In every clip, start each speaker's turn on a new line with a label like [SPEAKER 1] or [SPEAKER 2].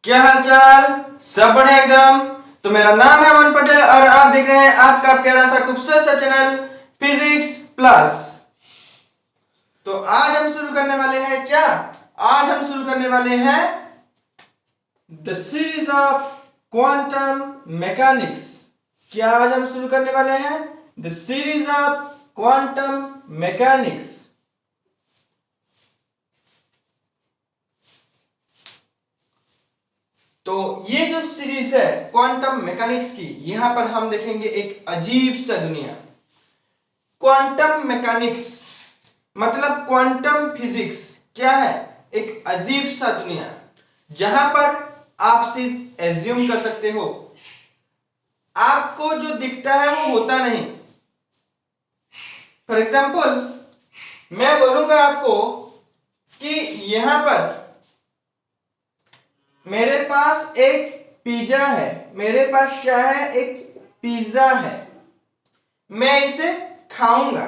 [SPEAKER 1] क्या हालचाल। सब बढ़िया एकदम। तो मेरा नाम है अमन पटेल और आप देख रहे हैं आपका प्यारा सा खूबसूरत सा चैनल फिजिक्स प्लस। तो आज हम शुरू करने वाले हैं क्या? आज हम शुरू करने वाले हैं the series of quantum mechanics. क्या आज हम शुरू करने वाले हैं the series of quantum mechanics. तो ये जो सीरीज है क्वांटम मैकेनिक्स की, यहां पर हम देखेंगे एक अजीब सा दुनिया। क्वांटम मैकेनिक्स मतलब क्वांटम फिजिक्स क्या है? एक अजीब सा दुनिया जहां पर आप सिर्फ एज्यूम कर सकते हो, आपको जो दिखता है वो होता नहीं। फॉर एग्जाम्पल मैं बोलूंगा आपको कि यहां पर मेरे पास एक पिज्जा है, मेरे पास क्या है? एक पिज्जा है। मैं इसे खाऊंगा,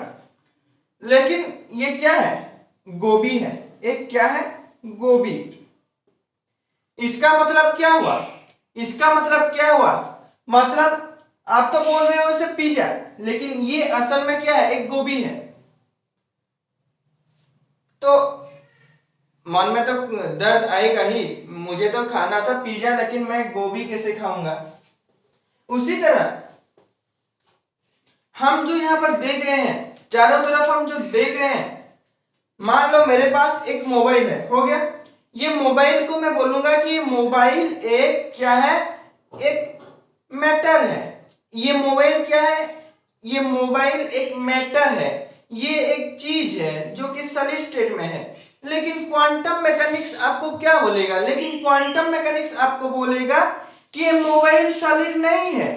[SPEAKER 1] लेकिन ये क्या है? गोभी है। एक क्या है? गोभी। इसका मतलब क्या हुआ? इसका मतलब क्या हुआ? मतलब आप तो बोल रहे हो इसे पिज्जा, लेकिन ये असल में क्या है? एक गोभी है। तो मन में तो दर्द आएगा ही, मुझे तो खाना था पिज्जा, लेकिन मैं गोभी कैसे खाऊंगा? उसी तरह हम जो यहां पर देख रहे हैं, चारों तरफ हम जो देख रहे हैं, मान लो मेरे पास एक मोबाइल है, हो गया। ये मोबाइल को मैं बोलूंगा कि मोबाइल एक क्या है? एक मैटर है। ये मोबाइल क्या है? ये मोबाइल एक मैटर है, ये एक चीज है जो कि सॉलिड स्टेट में है। लेकिन क्वांटम मैकेनिक्स आपको क्या बोलेगा? लेकिन क्वांटम मैकेनिक्स आपको बोलेगा कि ये मोबाइल सॉलिड नहीं है।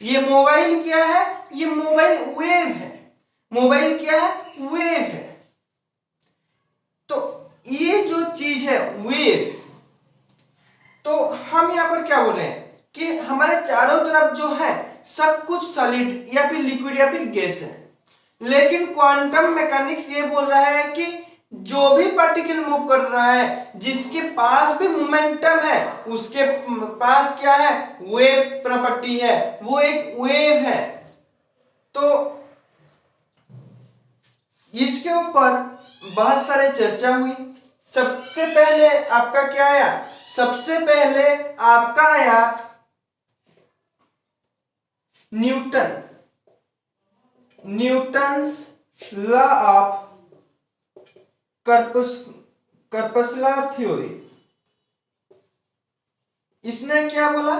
[SPEAKER 1] ये मोबाइल क्या है? ये मोबाइल वेव है। मोबाइल क्या है? वेव है। तो ये जो चीज है वेव, तो हम यहां पर क्या बोल रहे हैं कि हमारे चारों तरफ जो है सब कुछ सॉलिड या फिर लिक्विड या फिर गैस है। लेकिन क्वांटम मैकेनिक्स ये बोल रहा है कि जो भी पार्टिकल मूव कर रहा है, जिसके पास भी मोमेंटम है, उसके पास क्या है? वेव प्रॉपर्टी है, वो एक वेव है। तो इसके ऊपर बहुत सारे चर्चा हुई। सबसे पहले आपका क्या आया? सबसे पहले आपका आया न्यूटन्स लॉ ऑफ कर्पस्कुलर थ्योरी। इसने क्या बोला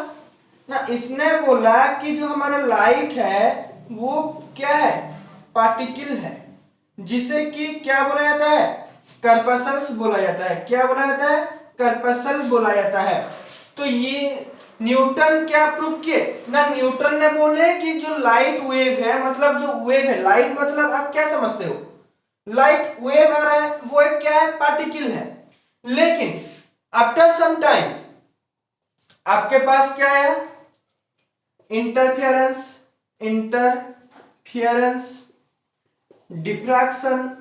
[SPEAKER 1] ना? इसने बोला कि जो हमारा लाइट है वो क्या है? पार्टिकल है, जिसे कि क्या बोला जाता है? कर्पसल्स बोला जाता है। क्या बोला जाता है? कर्पसल बोला जाता है। तो ये न्यूटन क्या प्रूव किए ना? न्यूटन ने बोले कि जो लाइट वेव है, मतलब जो वेव है, लाइट मतलब आप क्या समझते हो? लाइट वेव आ रहा है, वो एक क्या है? पार्टिकल है। लेकिन आफ्टर सम टाइम आपके पास क्या है? Interference, diffraction,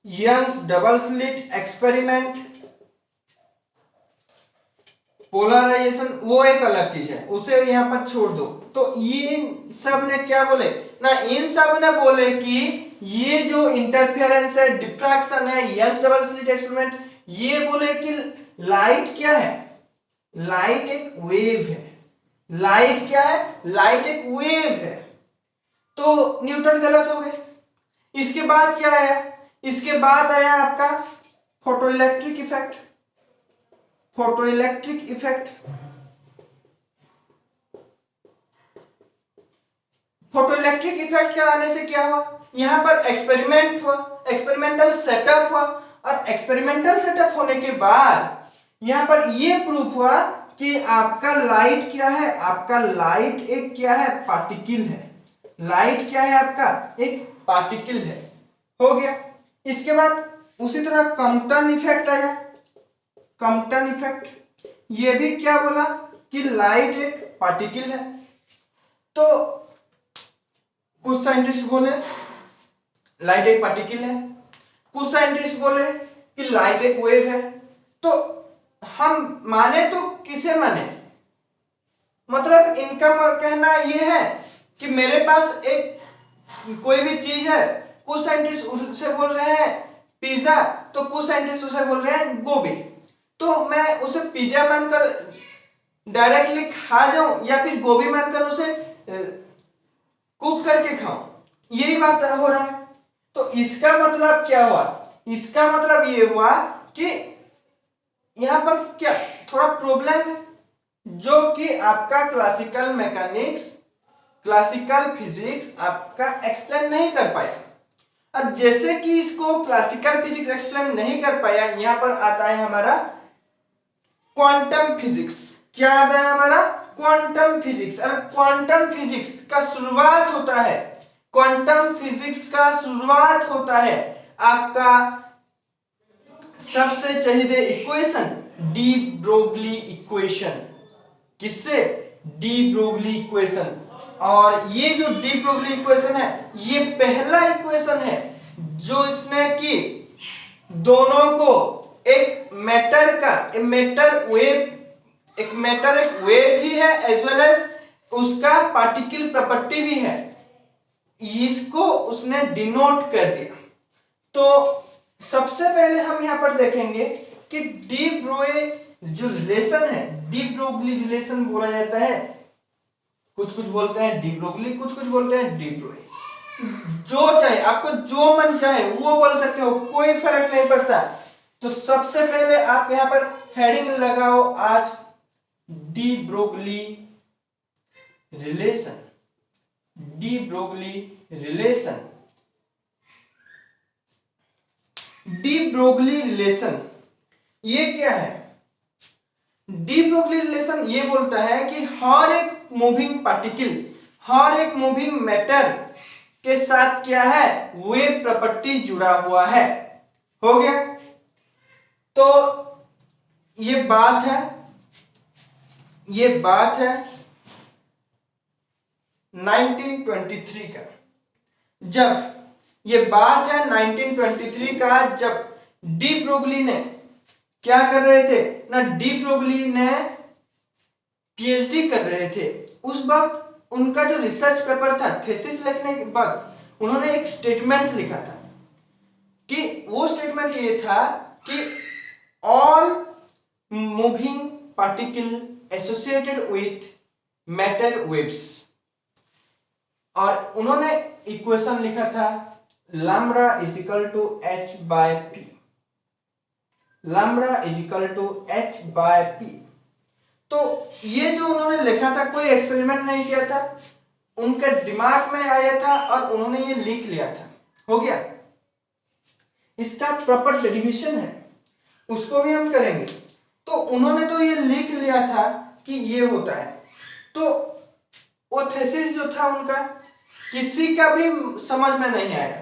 [SPEAKER 1] Young's double slit experiment, polarisation, वो एक अलग चीज है, उसे यहां पर छोड़ दो। तो ये सब ने क्या बोले ना? इन सब ने बोले कि ये जो इंटरफेरेंस है, डिफ्रैक्शन है, यंग्स डबल स्लिट एक्सपेरिमेंट, ये बोले कि लाइट क्या है? लाइट एक वेव है। लाइट क्या है? लाइट एक वेव है। तो न्यूटन गलत हो गए। इसके बाद क्या आया? इसके बाद आया आपका photoelectric effect. Photoelectric effect, photoelectric effect के आने से क्या हुआ? यहां पर एक्सपेरिमेंट हुआ, एक्सपेरिमेंटल सेटअप हुआ, और एक्सपेरिमेंटल सेटअप होने के बाद यहां पर यह प्रूफ हुआ कि आपका लाइट क्या है? आपका लाइट एक क्या है? पार्टिकल है। लाइट क्या है? आपका एक पार्टिकल है। हो गया। इसके बाद उसी तरह कॉम्पटन इफेक्ट आया। कॉम्पटन इफेक्ट, ये भी क्या बोला कि लाइट एक पार्टिकल है। तो कुछ साइंटिस्ट बोले लाइट एक पार्टिकल है, कुछ साइंटिस्ट बोले कि लाइट एक वेव है। तो हम माने तो किसे माने, मतलब इनका कहना ये है कि मेरे पास एक कोई भी चीज है, कुछ साइंटिस्ट उसे बोल रहे हैं पिज्जा, तो कुछ साइंटिस्ट उसे बोल रहे हैं गोभी, तो मैं उसे पिज्जा मानकर डायरेक्टली खा जाऊं या फिर गोभी मानकर उसे कुक करके खाऊं, यही बात हो रहा है। तो इसका मतलब क्या हुआ, इसका मतलब ये हुआ कि यहां पर क्या थोड़ा प्रॉब्लम है, जो कि आपका क्लासिकल मैकेनिक्स, क्लासिकल फिजिक्स आपका एक्सप्लेन नहीं कर पाया। अब जैसे कि इसको क्लासिकल फिजिक्स एक्सप्लेन नहीं कर पाया, यहां पर आता है हमारा क्वांटम फिजिक्स। क्या आता है हमारा क्वांटम फिजिक्स। और क्वांटम फिजिक्स का शुरुआत होता है, क्वांटम फिजिक्स का शुरुआत होता है आपका सबसे चहीदे इक्वेशन डी ब्रोगली इक्वेशन। किससे, डी ब्रोगली इक्वेशन। और ये जो डी ब्रोगली इक्वेशन है, ये पहला इक्वेशन है जो इसने कि दोनों को एक मैटर का, एक मैटर एक वेव भी है एज वेल एज उसका पार्टिकल प्रॉपर्टी भी है, इसको उसने डिनोट कर दिया। तो सबसे पहले हम यहां पर देखेंगे कि डी ब्रोए जो रिलेशन है, डी ब्रोगली रिलेशन बोला जाता है, कुछ कुछ बोलते हैं डी ब्रोगली, कुछ कुछ बोलते हैं डी ब्रोए, जो चाहे आपको जो मन चाहे वो बोल सकते हो, कोई फर्क नहीं पड़ता। तो सबसे पहले आप यहां पर हेडिंग लगाओ आज डी ब्रोगली रिलेशन, डी ब्रोगली रिलेशन, डी ब्रोगली रिलेशन ये क्या है। डी ब्रोगली रिलेशन ये बोलता है कि हर एक मूविंग पार्टिकल, हर एक मूविंग मैटर के साथ क्या है, वेव प्रॉपर्टी जुड़ा हुआ है। हो गया, तो ये बात है, ये बात है 1923 का, जब ये बात है 1923 का, जब डी ब्रोगली ने क्या कर रहे थे ना, डी ब्रोगली ने पीएचडी कर रहे थे। उस वक्त उनका जो रिसर्च पेपर था, थीसिस लिखने के बाद उन्होंने एक स्टेटमेंट लिखा था कि वो स्टेटमेंट ये था कि all moving particle associated with matter waves, और उन्होंने इक्वेशन लिखा था lambda is equal to h by p, lambda is equal to h by p। तो ये जो उन्होंने लिखा था, कोई एक्सपेरिमेंट नहीं किया था, उनके दिमाग में आया था और उन्होंने ये लिख लिया था। हो गया, इसका प्रॉपर डेरिवेशन है, उसको भी हम करेंगे। तो उन्होंने तो ये लिख लिया था कि ये होता है, तो वो थीसिस जो था उनका किसी का भी समझ में नहीं आया,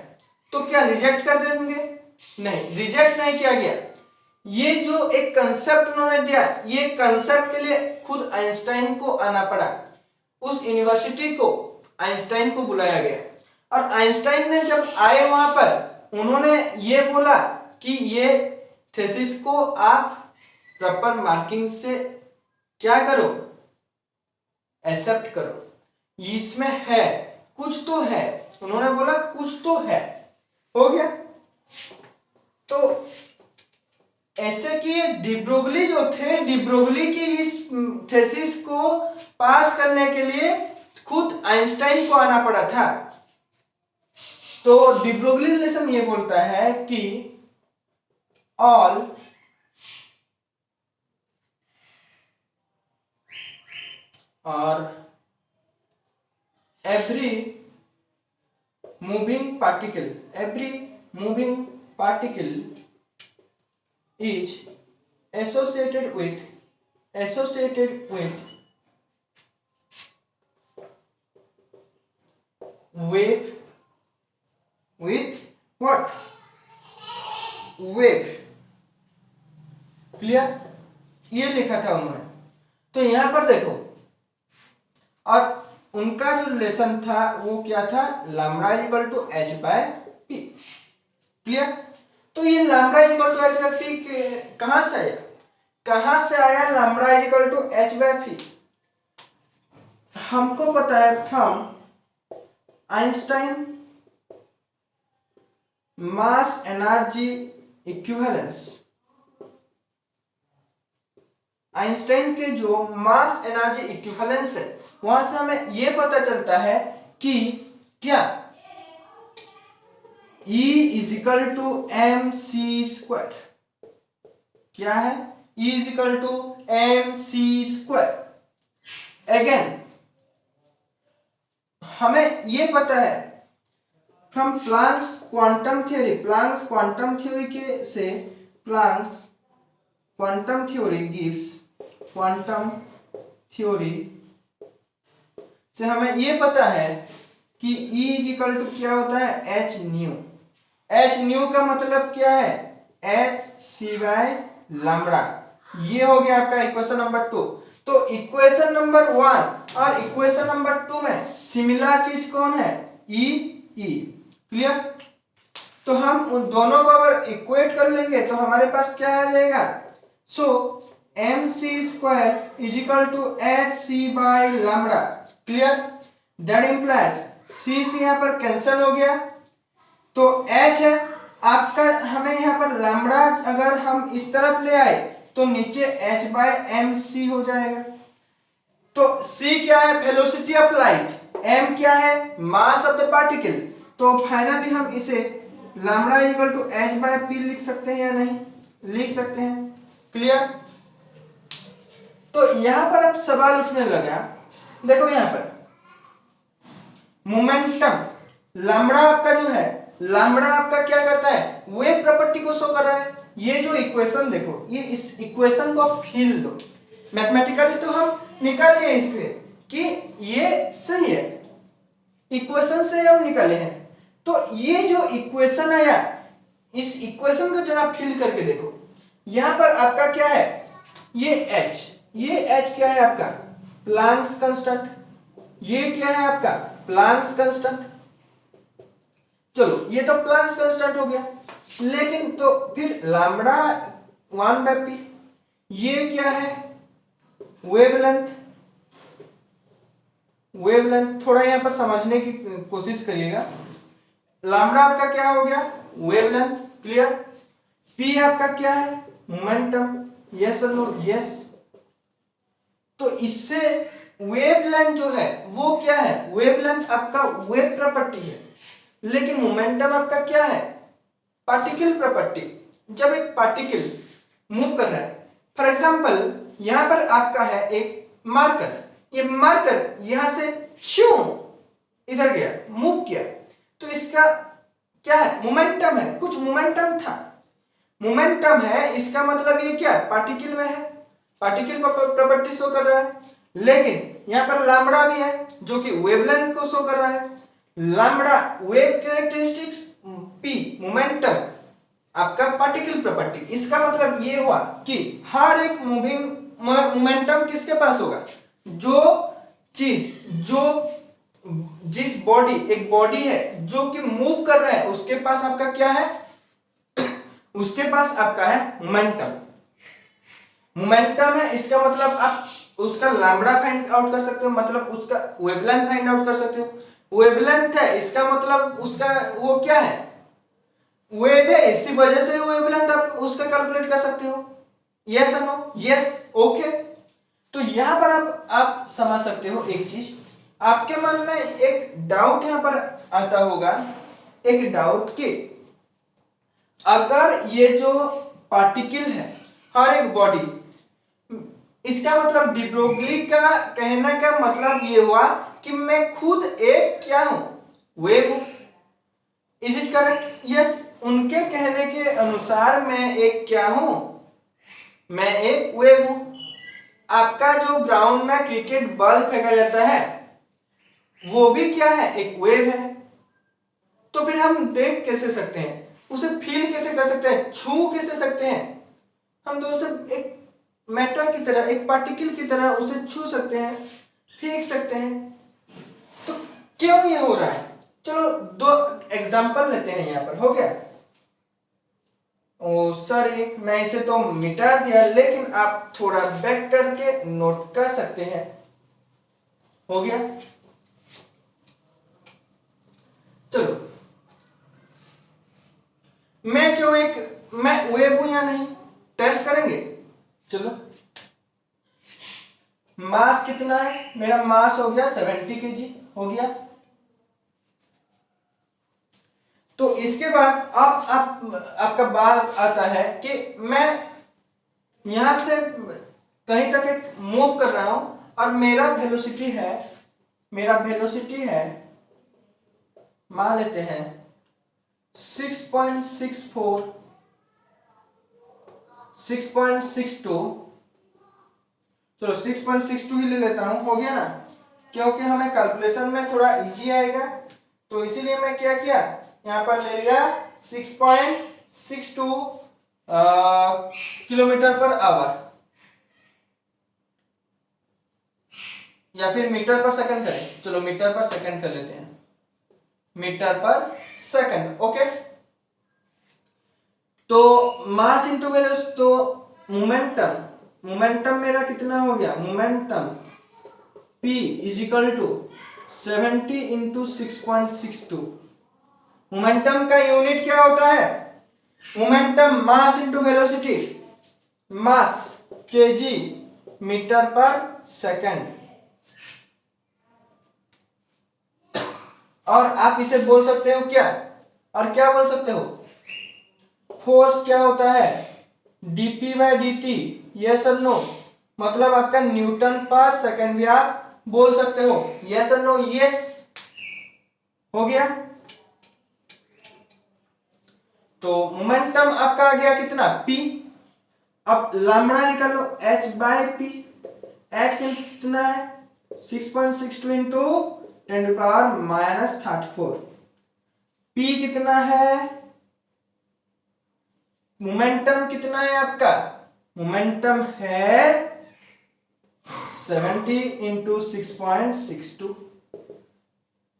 [SPEAKER 1] तो क्या रिजेक्ट कर देंगे, नहीं, रिजेक्ट नहीं किया गया। ये जो एक कंसेप्ट उन्होंने दिया, ये कंसेप्ट के लिए खुद आइंस्टाइन को आना पड़ा, उस यूनिवर्सिटी को आइंस्टाइन को बुलाया गया, और आइंस्टाइन ने जब आए वहां पर उन्होंने ये बोला कि ये थीसिस को आप प्रॉपर मार्किंग से क्या करो, एक्सेप्ट करो, इसमें है कुछ तो है, उन्होंने बोला कुछ तो है। हो गया, तो ऐसे कि डी ब्रोगली जो थे, डी ब्रोगली की इस थीसिस को पास करने के लिए खुद आइंस्टाइन को आना पड़ा था। तो डी ब्रोगली रिलेशन ये बोलता है कि ऑल और every moving particle is associated with wave, with what, wave। Clear, ये लिखा था उन्होंने। तो यहां पर देखो, और उनका जो रिलेशन था वो क्या था, lambda equal to h by p। Clear, तो ये lambda equal to h by p कहां से आया, कहां से आया lambda is equal to H by P? हमको पता है from Einstein mass energy equivalence. Einstein के जो मास एनर्जी इक्विवेलेंस है वहां से हमें यह पता चलता है कि क्या E is equal to M C square. क्या है? E is equal to M C square. Again हमें यह पता है from Planck's quantum theory, Planck's quantum theory के से Planck's quantum theory gives, quantum theory से हमें यह पता है कि E इज इक्वल टू क्या होता है? H new. एच न्यू का मतलब क्या है? H C by lambda. ये हो गया आपका इक्वेशन नंबर 2। तो इक्वेशन नंबर 1 और इक्वेशन नंबर 2 में सिमिलर चीज कौन है? ई ई। क्लियर? तो हम उन दोनों को अगर इक्वेट कर लेंगे तो हमारे पास क्या आ जाएगा? So M C square is equal to H C by lambda. Clear? That implies C से यहां पर कैंसिल हो गया तो h है आपका। हमें यहाँ पर लैम्ब्डा अगर हम इस तरफ ले आए तो नीचे h बाय एम सी हो जाएगा। तो c क्या है? Velocity of light. m क्या है? Mass of the particle. तो फाइनली हम इसे lambda equal to h by p लिख सकते हैं या नहीं? लिख सकते हैं। क्लियर? तो यहां पर अब सवाल उठने लगा, देखो यहां पर मोमेंटम लैम्ब्डा आपका जो है, लैम्ब्डा आपका क्या करता है? वेव प्रॉपर्टी को शो कर रहा है। ये जो इक्वेशन देखो, ये इस इक्वेशन को आप फील लो। मैथमेटिकली तो हम निकाल लिए इससे कि ये सही है, इक्वेशन से हम निकाले हैं। तो ये जो इक्वेशन है यार, इस इक्वेशन को जरा फील करके देखो। यहां पर आपका क्या है? ये h क्या है आपका? Planck's constant. ये क्या है आपका? Planck's constant. चलो ये तो प्लैंक्स कांस्टेंट हो गया, लेकिन तो फिर लैम्ब्डा 1 बाय पी, ये क्या है? वेवलेंथ। वेवलेंथ थोड़ा यहां पर समझने की कोशिश करिएगा। लैम्ब्डा आपका क्या हो गया? वेवलेंथ। क्लियर? पी आपका क्या है? मोमेंटम। यस और नो? यस। तो इससे वेवलेंथ जो है वो क्या है? वेवलेंथ आपका वेव प्रॉपर्टी है, लेकिन मोमेंटम आपका क्या है? Particle property. जब एक पार्टिकल मूव कर रहा है, फॉर एग्जांपल यहां पर आपका है एक मार्कर, ये मार्कर यहां से शू इधर गया, मूव किया, तो इसका क्या है? मोमेंटम है, कुछ मोमेंटम था। मोमेंटम है इसका मतलब ये क्या? पार्टिकल में है, पार्टिकल प्रॉपर्टी शो कर रहा है। लेकिन यहां पर लैम्ब्डा भी है जो कि वेवलेंथ को शो कर रहा है। Lambda wave characteristics, P momentum आपका पार्टिकल प्रॉपर्टी। इसका मतलब ये हुआ कि हर एक मूविंग मोमेंटम किसके पास होगा? जो चीज, जो जिस बॉडी, एक बॉडी है जो कि मूव कर रहा है, उसके पास आपका क्या है? उसके पास आपका है मोमेंटम। मोमेंटम है इसका मतलब आप उसका लैम्ब्डा फाइंड आउट कर सकते हो, मतलब उसका वेवलेंथ फाइंड आउट कर सकते हो। वेवलेंथ है इसका मतलब उसका वो क्या है? वेव है, इसी वजह से वेवलेंथ आप उसका कैलकुलेट कर सकते हो। यस और नो? यस। ओके। तो यहां पर आप समझ सकते हो एक चीज, आपके मन में एक डाउट यहां पर आता होगा, एक डाउट कि अगर ये जो पार्टिकल है, हर एक बॉडी, इसका मतलब डी ब्रोगली का कहने का मतलब ये हुआ कि मैं खुद एक क्या हूं? वेव हूं। Is it correct? यस। उनके कहने के अनुसार मैं एक क्या हूं? मैं एक वेव हूं। आपका जो ग्राउंड में क्रिकेट बॉल फेंका जाता है वो भी क्या है? एक वेव है। तो फिर हम देख कैसे सकते हैं उसे? फील कैसे कर सकते हैं? छू कैसे सकते हैं? हम तो उसे एक मैटर की तरह, एक पार्टिकल की तरह उसे छू सकते हैं, फेंक सकते हैं। तो क्यों ये हो रहा है? चलो दो एग्जांपल लेते हैं। यहां पर हो गया, ओ सॉरी, मैं इसे तो मिटा दिया, लेकिन आप थोड़ा बैक करके नोट कर सकते हैं। हो गया। चलो, मैं वेब हूं या नहीं, टेस्ट करेंगे। चलो, मास कितना है? मेरा मास हो गया 70 केजी, हो गया। तो इसके बाद अब आपका बात आता है कि मैं यहां से कहीं तक एक मूव कर रहा हूं और मेरा वेलोसिटी है, मान लेते हैं 6.64, 6.62, चलो 6.62 ही ले लेता हूं, हो गया ना, क्योंकि हमें कैलकुलेशन में थोड़ा इजी आएगा। तो इसीलिए मैं क्या किया, यहां पर ले लिया 6.62 किलोमीटर पर आवर, या फिर मीटर पर सेकंड करें। चलो मीटर पर सेकंड कर लेते हैं, मीटर पर सेकंड। ओके, तो मास इंटू वेलोसिटी, तो मोमेंटम मेरा कितना हो गया, momentum P is equal to 70 into 6.62। Momentum का यूनिट क्या होता है, momentum mass into velocity, mass KG metre per second. और आप इसे बोल सकते हो क्या, और क्या बोल सकते हो, फोर्स क्या होता है, dp बाय dt, यस और नो, मतलब आपका न्यूटन पर सेकंड भी आप बोल सकते हो, यस और नो, यस, हो गया। तो मोमेंटम आपका आ गया कितना, p। अब लैम्बडा निकालो, h बाय p, h कितना है 6.62 इंटू 10⁻⁻34। p कितना है, मोमेंटम कितना है आपका, मोमेंटम है 70 इंटू 6.62।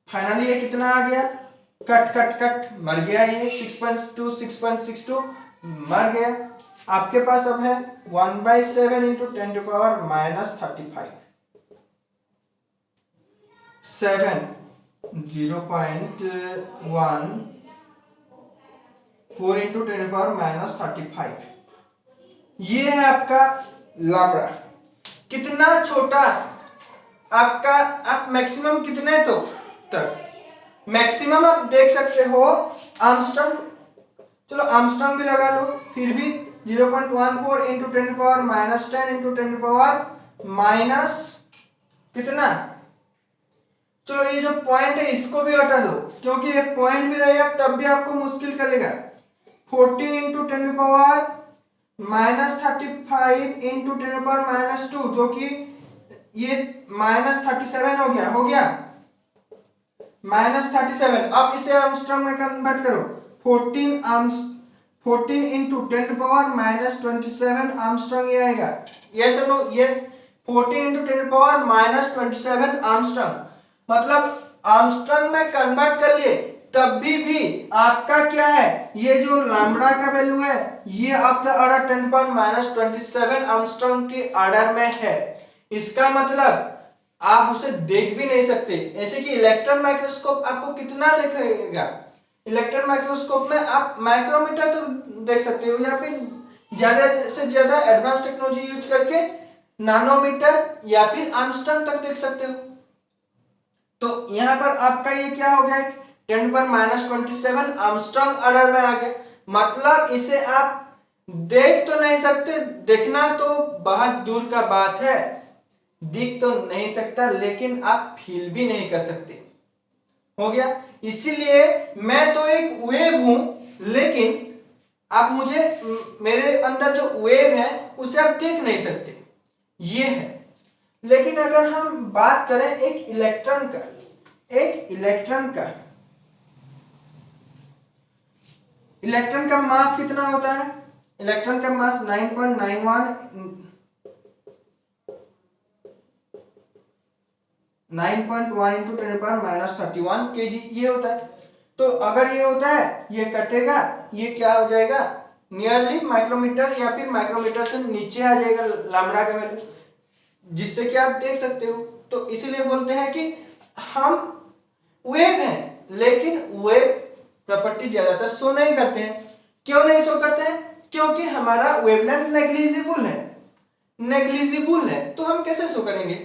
[SPEAKER 1] फाइनली ये कितना आ गया, कट कट कट, मर गया ये 6.62 मर गया। आपके पास अब है 1/7 इंटू 10⁻⁻35, 7 0.1 4 इंटू 10⁻⁻35, ये है आपका लामड़ा। कितना छोटा आपका, आप मैक्सिमम कितने तो तक, मैक्सिमम आप देख सकते हो आर्मस्ट्रांग, चलो आर्मस्ट्रांग भी लगा लो, फिर भी 0.14 इंटू 10⁻⁻10 इंटू 10⁻⁻, कितना, चलो ये जो पॉइंट है इसको भी हटा दो, क्योंकि ये पॉइंट भी रहेगा तब भी आपको मुश्किल करेगा। 14 इंटू 10⁻⁻35 इंटू 10⁻⁻2, जो कि ये -37 हो गया, हो गया -37। अब इसे आर्मस्ट्रांग में कन्वर्ट करो, 14 इंटू 10⁻⁻27 आर्मस्ट्रांग ये आएगा, यस और नो, यस, 14 इंटू 10⁻⁻27 आर्मस्ट्रांग, मतलब आर्मस्ट्रांग में कन्वर्ट कर लिए तब भी आपका क्या है, ये जो लैम्ब्डा का वैल्यू है ये आपका ऑर्डर 10⁻⁻27 आर्मस्ट्रांग के ऑर्डर में है। इसका मतलब आप उसे देख भी नहीं सकते, ऐसे कि इलेक्ट्रॉन माइक्रोस्कोप आपको कितना दिखेगा, इलेक्ट्रॉन माइक्रोस्कोप में आप माइक्रोमीटर तो देख सकते हो, या फिर ज्यादा से ज्यादा एडवांस टेक्नोलॉजी यूज करके नैनोमीटर या फिर आर्मस्ट्रांग तक देख सकते हो। तो यहां पर आपका ये क्या हो गया, 10⁻⁻27 आर्मस्ट्रांग ऑर्डर में आ गया, मतलब इसे आप देख तो नहीं सकते, देखना तो बहुत दूर का बात है, दिख तो नहीं सकता, लेकिन आप फील भी नहीं कर सकते, हो गया। इसीलिए मैं तो एक वेव हूं, लेकिन आप मुझे, मेरे अंदर जो वेव है उसे आप देख नहीं सकते, ये है। लेकिन अगर हम बात करें एक इलेक्ट्रॉन का, इलेक्ट्रॉन का मास कितना होता है, इलेक्ट्रॉन का मास 9.91 इंटू 10⁻31 kg ये होता है। तो अगर ये होता है, ये कटेगा, ये क्या हो जाएगा नियरली माइक्रोमीटर या फिर माइक्रोमीटर से नीचे आ जाएगा लैम्ब्डा का वैल्यू, जिससे कि आप देख सकते हो। तो इसीलिए बोलते हैं कि हम वेव हैं, लेकिन वेव प्रॉपर्टी ज्यादातर शो नहीं करते हैं। क्यों नहीं शो करते हैं? क्योंकि हमारा वेवलेंथ नेग्लिजिबल है, नेग्लिजिबल है, तो हम कैसे शो करेंगे?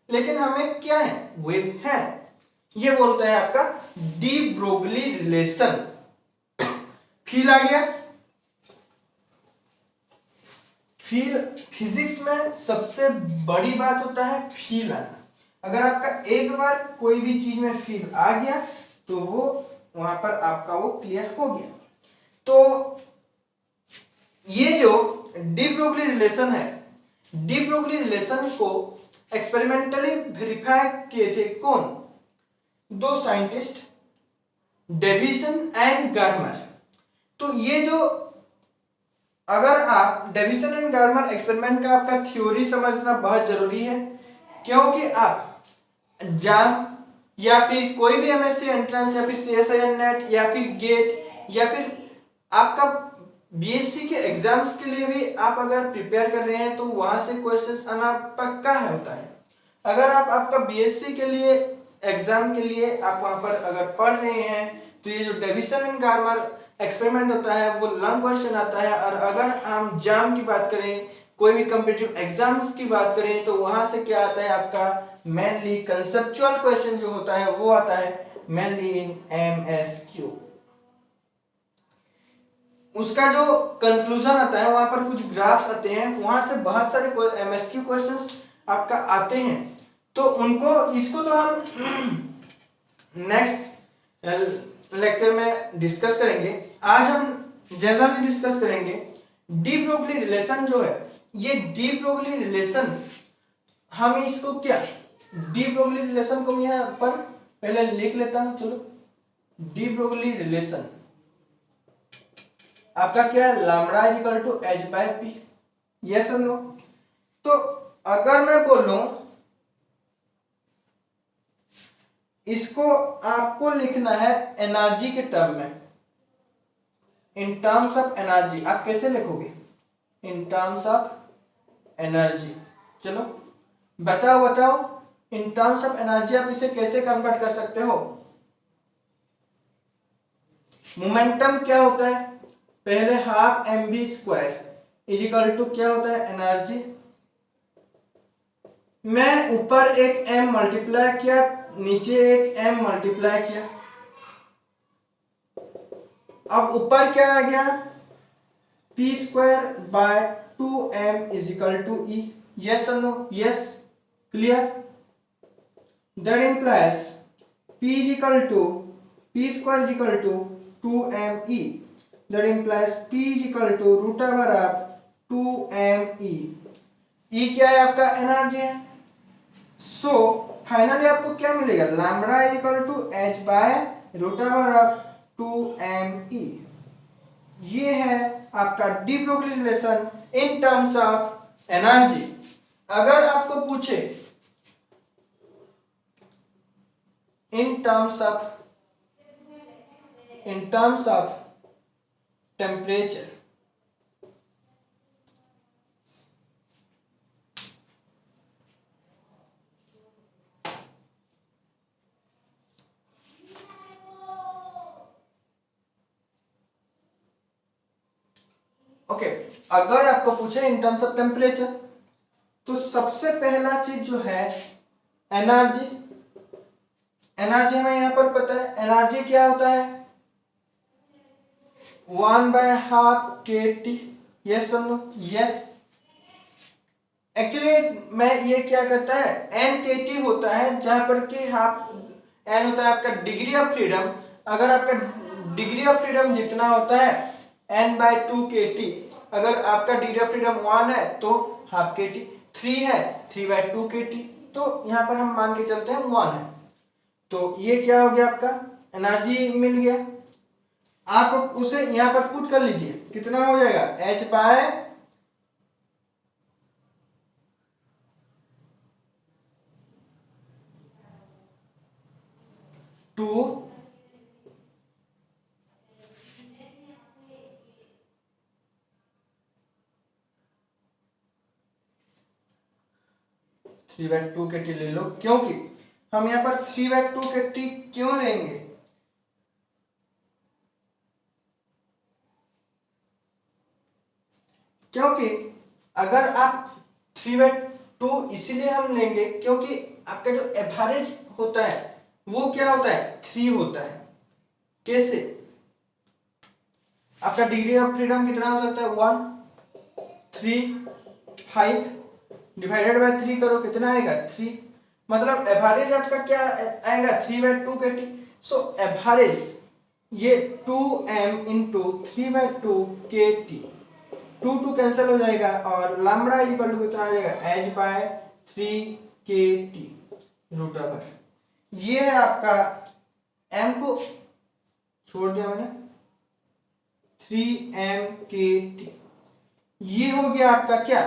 [SPEAKER 1] लेकिन हमें क्या है, वेव है। ये बोलता है आपका डी ब्रोगली रिलेशन। फील आ गया? फील फिजिक्स में सबसे बड़ी बात होता है फील आना। अगर आपका एक बार कोई भी चीज में फील आ गया तो वो वहां पर आपका वो क्लियर हो गया। तो ये जो डी ब्रोगली रिलेशन है, डी ब्रोगली रिलेशन को एक्सपेरिमेंटली वेरीफाई किए थे कौन? दो साइंटिस्ट, डेविसन एंड गार्मर। तो ये जो, अगर आप डेविसन एंड गार्मर एक्सपेरिमेंट का आपका थ्योरी समझना बहुत जरूरी है, क्योंकि आप जाम या फिर कोई भी एमएससी एंट्रेंस या फिर सीएसआई नेट या फिर गेट या फिर आपका बीएससी के एग्जाम्स के लिए भी आप अगर प्रिपेयर कर रहे हैं तो वहां से क्वेश्चंस आना पक्का है होता है। अगर आप आपका बीएससी के लिए एग्जाम के लिए आप वहां पर अगर पढ़ रहे हैं तो ये जो डेविसन एंड गार्मर एक्सपेरिमेंट होता है वो लॉन्ग क्वेश्चन आता है। और अगर हम जाम की बात करें, कोई भी कॉम्पिटिटिव एग्जाम्स की बात करें, तो वहां से क्या आता है आपका मेनली कंसेप्चुअल क्वेश्चन जो होता है वो आता है मेनली इन एमएसक्यू। उसका जो कंक्लूजन आता है वहां पर कुछ ग्राफ्स आते हैं, वहां से बहुत सारे एमएसक्यू क्वेश्चंस आपका आते हैं। तो उनको इसको तो हम नेक्स्ट लेक्चर में डिस्कस करेंगे। आज हम जनरली डिस्कस करेंगे डी ब्रोगली रिलेशन जो है। ये डी ब्रोगली रिलेशन हम इसको क्या, डी ब्रोगली रिलेशन को मैं यहां पर पहले लिख लेता हूं। चलो, डी ब्रोगली रिलेशन आपका क्या है, lambda is equal to H by P. Yes और नो? तो अगर मैं बोलूं इसको आपको लिखना है एनर्जी के टर्म में, इन टर्म्स ऑफ एनर्जी। आप कैसे लिखोगे? इन टर्म्स ऑफ एनर्जी। चलो बताओ बताओ, इन टर्म्स ऑफ एनर्जी आप इसे कैसे कन्वर्ट कर सकते हो? मोमेंटम क्या होता है? पहले half M B square is equal to क्या होता है, एनर्जी। मैं ऊपर एक m मल्टीप्लाई किया, नीचे एक m मल्टीप्लाई किया। अब ऊपर क्या आ गया, p square by 2m is equal to E. Yes और no? Yes, clear. That implies p is equal to p square is equal to 2me। That implies p is equal to root over of 2me। E क्या है आपका, energy है। So finally आपको क्या मिलेगा, lambda is equal to H by root over of 2me। ये है आपका डी ब्रोगली relation in terms of energy. अगर आपको पूछे in terms of temperature, okay, अगर आपको पूछे इन टर्म्स ऑफ टेम्परेचर तो सबसे पहला चीज जो है एनर्जी। एनर्जी हमें यहां पर पता है, एनर्जी क्या होता है, 1/2 kT। यस और नो? यस। एक्चुअली मैं ये क्या करता है, एन kT होता है, जहां पर कि हाफ एन होता है आपका डिग्री ऑफ फ्रीडम। अगर आपका डिग्री ऑफ फ्रीडम जितना होता है n/2 kT, अगर आपका डिग्री ऑफ फ्रीडम 1 है तो हाफ kT, 3 है 3/2 kT, तो यहां पर हम मान के चलते हैं 1 है। तो ये क्या हो गया, आपका एनर्जी मिल गया। आप उसे यहां पर पुट कर लीजिए, कितना हो जाएगा, h बाय 2 . 3/2 ले लो, क्योंकि हम यहाँ पर 3/2 क्यों लेंगे? क्योंकि अगर आप 3/2 इसीलिए हम लेंगे क्योंकि आपका जो एवरेज होता है वो क्या होता है? 3 होता है। कैसे? आपका डिग्री ऑफ फ्रीडम कितना हो सकता है? 1 3 5 डिवाइडेड बाय 3 करो, कितना आएगा? 3। मतलब एवरेज आपका क्या आएगा? 3/2 सो एवरेज ये 2m इंटू 3/2 2 कैंसिल हो जाएगा और लैम्बडा इक्वल टू कितना आ जाएगा? h/3 root over. ये है आपका, m को छोड़ दिया मैंने, 3m/t। ये हो गया आपका क्या?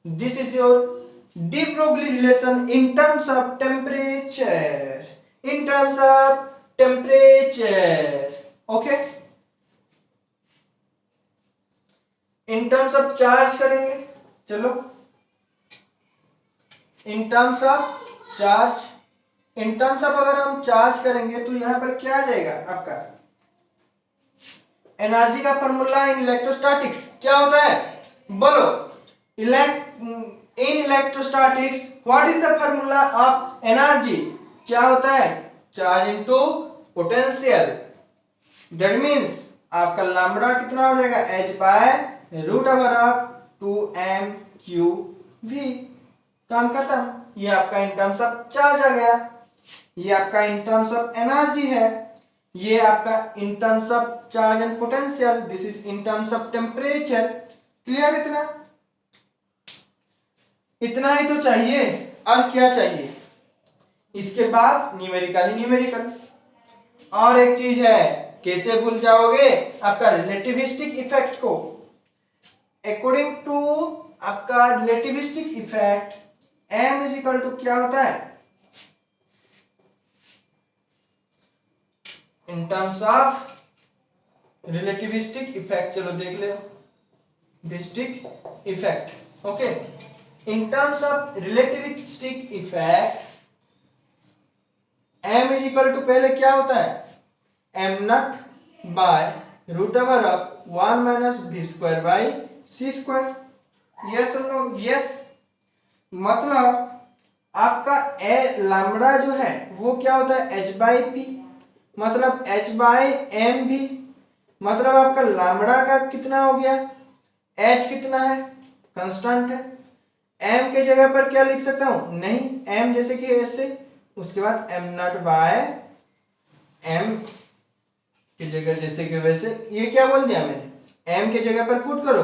[SPEAKER 1] दिस इज योर डी ब्रोगली relation in terms of temperature, in terms of temperature. Okay, in terms of charge करेंगे। चलो, इन terms of charge, in terms of अगर हम चार्ज करेंगे तो यहां पर क्या आ जाएगा आपका? एनर्जी का फॉर्मूला इन इलेक्ट्रोस्टैटिक्स क्या होता है? बोलो। In electrostatics what is the formula of energy? क्या होता है? Charge into potential. That means आपका लैम्बडा कितना हो जाएगा? h/√2m/q_v। काम खत्म। ये आपका इन टर्म्स ऑफ चार्ज आ गया, ये आपका इन टर्म्स ऑफ एनर्जी है, ये आपका इन terms of charge and potential, this is in terms of temperature. Clear? इतना ही तो चाहिए, और क्या चाहिए? इसके बाद न्यूमेरिकल ही न्यूमेरिकल। और एक चीज है, कैसे भूल जाओगे आपका रिलेटिविस्टिक इफेक्ट को? अकॉर्डिंग टू आपका relativistic effect m is equal to क्या होता है? In terms of relativistic effect, चलो देख लो, relativistic effect. Okay, in terms of relativistic effect m is equal to पहले क्या होता है? m0/√1-v²/c²। यस और नो? यस। मतलब आपका लैम्बडा जो है वो क्या होता है? h/p, मतलब h/mv। मतलब आपका लैम्बडा का कितना हो गया? h कितना है? कांस्टेंट है। m के जगह पर क्या लिख सकता हूं? नहीं, m जैसे कि ऐसे, उसके बाद m0/m की जगह जैसे कि वैसे। ये क्या बोल दिया मैंने? m के जगह पर पुट करो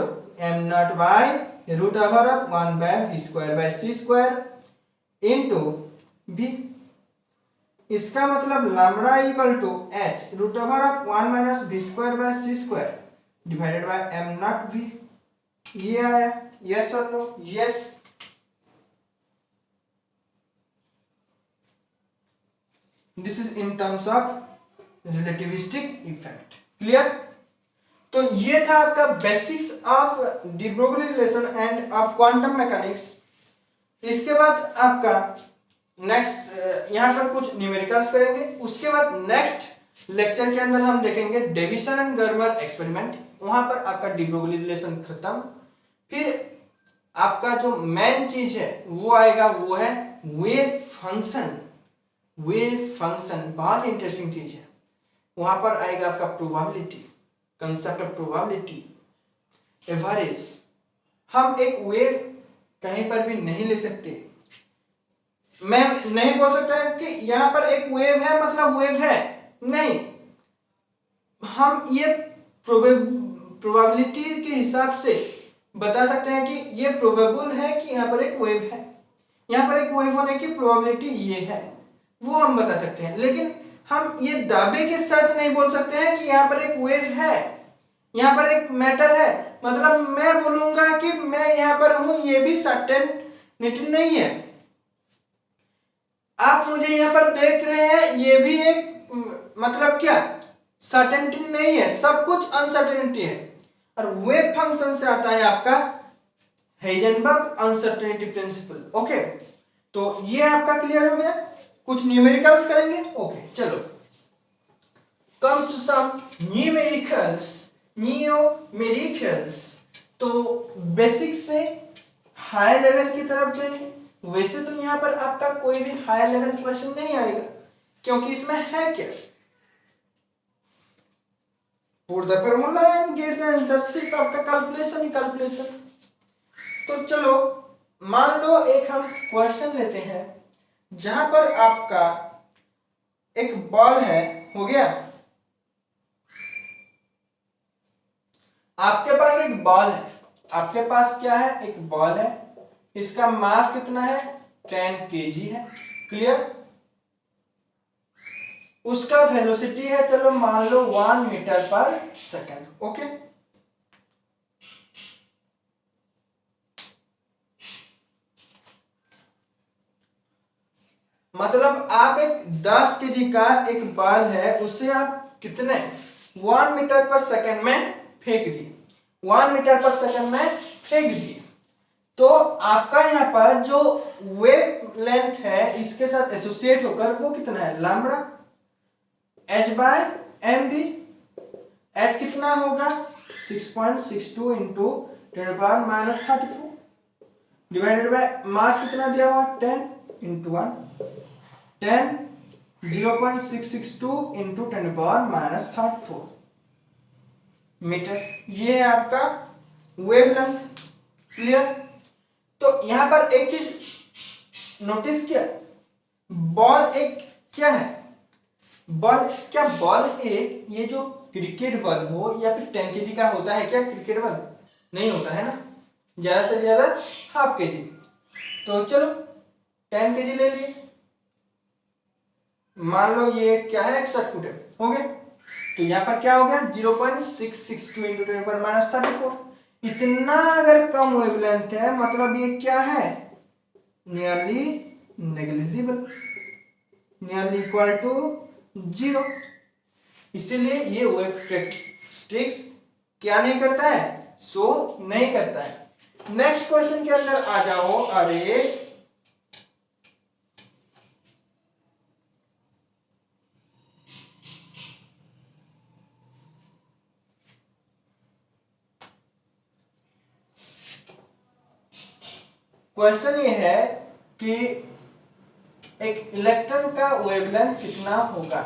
[SPEAKER 1] m0/√1/v²/c² इंटू v। इसका मतलब lambda equal to h√1-v²/c² divided by m0v। ये आया। यस और no? Yes. This is in terms of relativistic effect. Clear? तो ये था आपका बेसिक्स ऑफ डी ब्रोगली relation and of quantum mechanics. इसके बाद आपका नेक्स्ट यहां पर कुछ न्यूमेरिकल्स करेंगे। उसके बाद नेक्स्ट लेक्चर के अंदर हम देखेंगे डेविसन एंड गर्बर एक्सपेरिमेंट। वहां पर आपका डी ब्रोगली रिलेशन खत्म। फिर आपका जो मेन चीज है वो आएगा, वो है वेव फंक्शन। वेव फंक्शन बहुत इंटरेस्टिंग चीज है। वहां पर आएगा आपका probability, concept of probability, average. हम एक वेव कहीं पर भी नहीं ले सकते। मैं नहीं बोल सकता है कि यहां पर एक वेव है मतलब वेव है, नहीं। हम ये प्रोबेबिलिटी के हिसाब से बता सकते हैं कि ये प्रोबेबल है कि यहां पर एक वेव है, यहां पर एक वेव होने की प्रोबेबिलिटी ये है, वो हम बता सकते हैं। लेकिन हम ये दावे के साथ नहीं बोल सकते हैं कि यहाँ पर एक वेव है, यहाँ पर एक मैटर है। मतलब मैं बोलूंगा कि मैं यहाँ पर हूं, ये भी सर्टेनिटी नहीं है। आप मुझे यहाँ पर देख रहे हैं, ये भी एक मतलब क्या सर्टेनिटी नहीं है, सब कुछ अनसर्टेनिटी है। और वेव फंक्शन से आता है आपका हाइजेनबर्ग अनसर्टेनिटी प्रिंसिपल। ओके, तो ये आपका क्लियर हो गया। कुछ न्यूमेरिकल्स करेंगे। ओके चलो, कम्स टू सम न्यूमेरिकल्स। तो बेसिक से हाई लेवल की तरफ जाएंगे। वैसे तो यहाँ पर आपका कोई भी हाई लेवल क्वेश्चन नहीं आएगा, क्योंकि इसमें है क्या, put the formula and get the answer, सिर्फ आपका कैलकुलेशन ही कैलकुलेशन। तो चलो मान लो एक हम क्वेश्चन लेते हैं जहां पर आपका एक बॉल है, हो गया, आपके पास एक बॉल है, आपके पास क्या है, एक बॉल है, इसका मास कितना है, 10 kg है, क्लियर। उसका वेलोसिटी है, चलो मान लो 1 मीटर पर सेकंड। ओके, मतलब आप एक 10 kg का एक बॉल है, उसे आप कितने 1 मीटर पर सेकंड में फेंक दिए, 1 मीटर पर सेकंड में फेंक दिए। तो आपका यहाँ पर जो वेव लेंथ है इसके साथ एसोसिएट होकर वो कितना है, lambda h by M B. h कितना होगा 6.62 इंटू 10⁻34 डिवाइडेड बाय मास कितना दिया हुआ 10 इंटू 1 10 0.662 इंटू 10⁻34 मीटर। ये है आपका वेव लेंथ, क्लियर। तो यहां पर एक चीज नोटिस किया, बॉल एक क्या है, बॉल क्या, बॉल एक ये जो क्रिकेट बॉल हो या फिर 10 kg का होता है क्या, क्रिकेट बॉल नहीं होता है ना, ज्यादा से ज्यादा हाफ kg। तो चलो 10 kg ले लिए, मान लो ये क्या है 61 फुट है, हो गया। तो यहां पर क्या हो गया 0.662 इंटू 10⁻34। इतना अगर कम वेवलेंथ है मतलब ये क्या है, nearly negligible, nearly equal to 0। इसीलिए ये वेव कैरेक्टरिस्टिक्स क्या नहीं करता है, शो नहीं करता है। नेक्स्ट क्वेश्चन के अंदर आ जाओ। अरे क्वेश्चन ये है कि एक इलेक्ट्रॉन का वेवलेंथ कितना होगा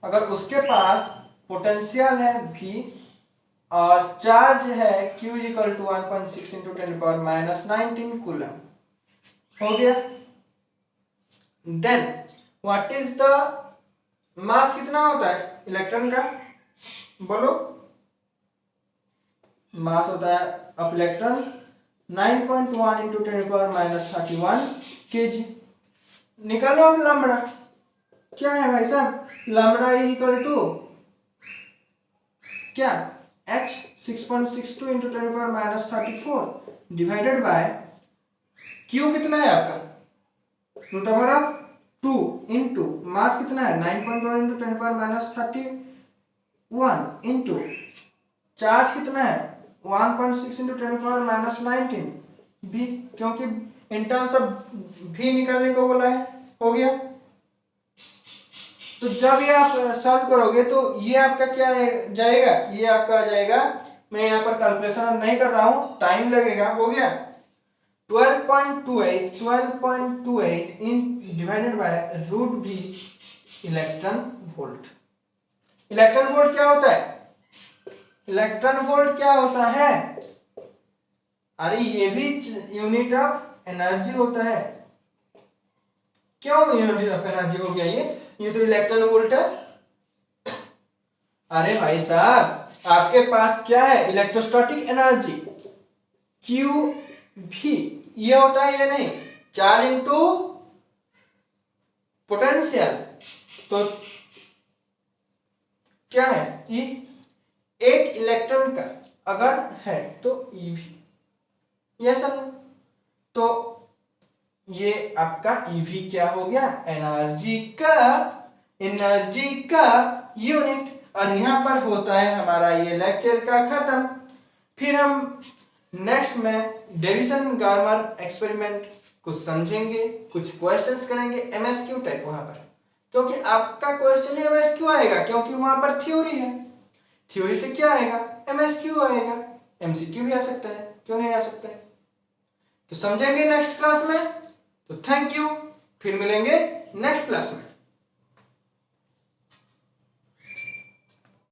[SPEAKER 1] अगर उसके पास पोटेंशियल है V और चार्ज है Q equal to 1.6 into 10⁻19 coulomb, हो गया। Then what is the mass, कितना होता है इलेक्ट्रॉन का, बोलो। मास होता है ऑफ इलेक्ट्रॉन 9.1 इंटू 10⁻31 kg। निकालो अब लैम्ब्डा, क्या है भाई साहब, लैम्ब्डा इक्वल टू क्या h 6.62 into 10⁻34 divided by q कितना है आपका root over of 2 into mass कितना है 9.1 इंटू 10⁻31 इंटू चार्ज कितना है 1.6 इंटू 10⁻19 b, क्योंकि इन टर्म्स ऑफ भी निकालने को बोला है, हो गया। तो जब ये आप सॉल्व करोगे तो ये आपका क्या जाएगा, ये आपका आ जाएगा, मैं यहाँ पर कैलकुलेशन नहीं कर रहा हूं, टाइम लगेगा, हो गया 12.28 in divided by root v electron volt. Electron volt क्या होता है, इलेक्ट्रॉन वोल्ट क्या होता है, अरे ये भी यूनिट ऑफ एनर्जी होता है। क्यों यूनिट ऑफ एनर्जी हो गया ये तो इलेक्ट्रॉन वोल्ट है। अरे भाई साहब आपके पास क्या है इलेक्ट्रोस्टैटिक एनर्जी क्यू भी, ये होता है, ये नहीं, 4 इंटू पोटेंशियल, तो क्या है ई, एक इलेक्ट्रॉन का अगर है तो ई भी, ये सर। तो ये आपका ईवी क्या हो गया, एनर्जी का यूनिट। और यहां पर होता है हमारा ये लेक्चर का खत्म। फिर हम नेक्स्ट में डेविसन गार्मर एक्सपेरिमेंट कुछ समझेंगे, कुछ क्वेश्चंस करेंगे, एमएसक्यू टाइप वहां पर, क्योंकि आपका क्वेश्चन ही एमएसक्यू आएगा, क्योंकि वहां पर थ्योरी है। थ्योरी से क्या आएगा, एमएसक्यू आएगा। एमसीक्यू भी आ सकता है, क्यों नहीं आ सकता है। तो समझेंगे नेक्स्ट क्लास में। तो थैंक यू, फिर मिलेंगे नेक्स्ट क्लास में।